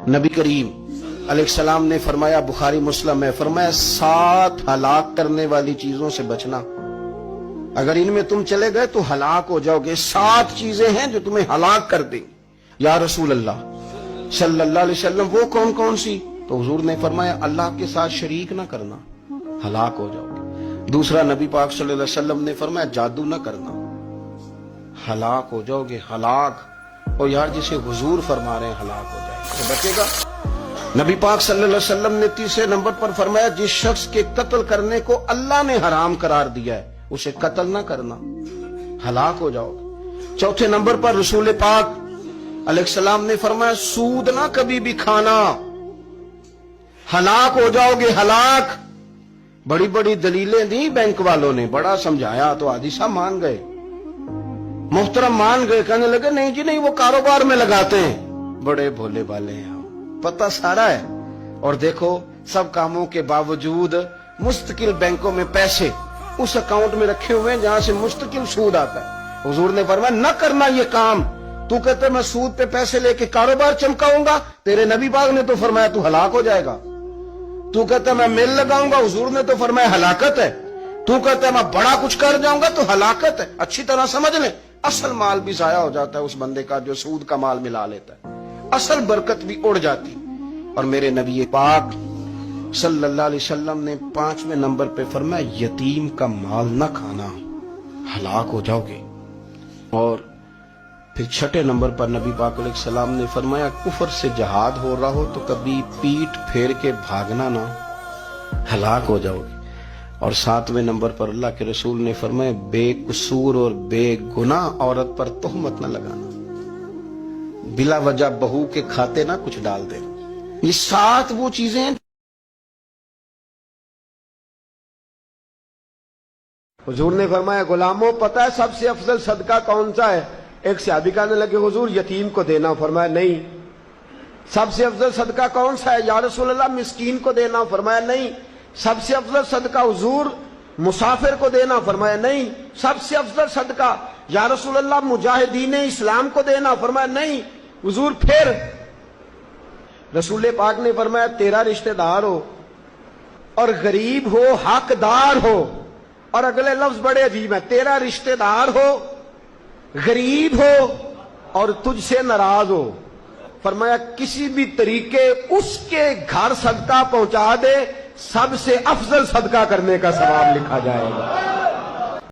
نبی کریم علیہ السلام نے فرمایا، بخاری مسلم میں فرمایا، 7 ہلاک کرنے والی چیزوں سے بچنا، اگر ان میں تم چلے گئے تو ہلاک ہو جاؤ گے۔ 7 چیزیں ہیں جو تمہیں ہلاک کر دیں۔ یا رسول اللہ صلی اللہ علیہ وسلم وہ کون کون سی؟ تو حضور نے فرمایا، اللہ کے ساتھ شریک نہ کرنا، ہلاک ہو جاؤ گے۔ دوسرا نبی پاک صلی اللہ علیہ وسلم نے فرمایا، جادو نہ کرنا، ہلاک ہو جاؤ گے، ہلاک۔ اور یار جسے حضور فرما رہے ہیں ہلاک ہو جائے تو بچے گا۔ نبی پاک صلی اللہ علیہ وسلم نے تیسرے نمبر پر فرمایا، جس شخص کے قتل کرنے کو اللہ نے حرام قرار دیا ہے اسے قتل نہ کرنا، ہلاک ہو جاؤ گے۔ چوتھے نمبر پر رسول پاک علیہ السلام نے فرمایا، سود نہ کبھی بھی کھانا، ہلاک ہو جاؤ گے، ہلاک۔ بڑی بڑی دلیلیں دی بینک والوں نے، بڑا سمجھایا تو حاجی صاحب مان گئے، محترم مان گئے، کہنے لگے نہیں جی نہیں، وہ کاروبار میں لگاتے ہیں۔ بڑے بھولے والے ہیں، پتہ سارا ہے۔ اور دیکھو سب کاموں کے باوجود مستقل بینکوں میں پیسے اس اکاؤنٹ میں رکھے ہوئے ہیں جہاں سے مستقل سود آتا ہے۔ حضور نے فرمایا، نہ کرنا یہ کام۔ تو کہتے میں سود پہ پیسے لے کے کاروبار چمکاؤں گا، تیرے نبی پاک نے تو فرمایا تو ہلاک ہو جائے گا۔ تو کہتا میں میل لگاؤں گا، حضور نے تو فرمایا ہلاکت ہے۔ تو کہتا میں بڑا کچھ کر جاؤں گا تو ہلاکت ہے۔ اچھی طرح سمجھ لیں، اصل مال بھی ضائع ہو جاتا ہے اس بندے کا جو سود کا مال ملا لیتا ہے، اصل برکت بھی اڑ جاتی۔ اور میرے نبی پاک صلی اللہ علیہ وسلم نے 5ویں نمبر پہ فرمایا، یتیم کا مال نہ کھانا، ہلاک ہو جاؤ گے۔ اور پھر 6 نمبر پر نبی پاک علیہ السلام نے فرمایا، کفر سے جہاد ہو رہا ہو تو کبھی پیٹ پھیر کے بھاگنا نہ، ہلاک ہو جاؤ گے۔ اور 7ویں نمبر پر اللہ کے رسول نے فرمایا، بے قصور اور بے گناہ عورت پر تہمت نہ لگانا، بلا وجہ بہو کے کھاتے نہ کچھ ڈال دے۔ یہ 7 وہ چیزیں ہیں۔ حضور نے فرمایا، غلاموں پتہ ہے سب سے افضل صدقہ کون سا ہے؟ ایک صحابی کہنے لگے، حضور یتیم کو دینا۔ فرمایا نہیں۔ سب سے افضل صدقہ کون سا ہے؟ یا رسول اللہ مسکین کو دینا۔ فرمایا نہیں۔ سب سے افضل صدقہ حضور مسافر کو دینا۔ فرمایا نہیں۔ سب سے افضل صدقہ یا رسول اللہ مجاہدین اسلام کو دینا۔ فرمایا نہیں۔ حضور پھر رسول پاک نے فرمایا، تیرا رشتہ دار ہو اور غریب ہو، حقدار ہو، اور اگلے لفظ بڑے عجیب ہیں، تیرا رشتہ دار ہو، غریب ہو اور تجھ سے ناراض ہو، فرمایا کسی بھی طریقے اس کے گھر صدقہ پہنچا دے، سب سے افضل صدقہ کرنے کا ثواب لکھا جائے گا۔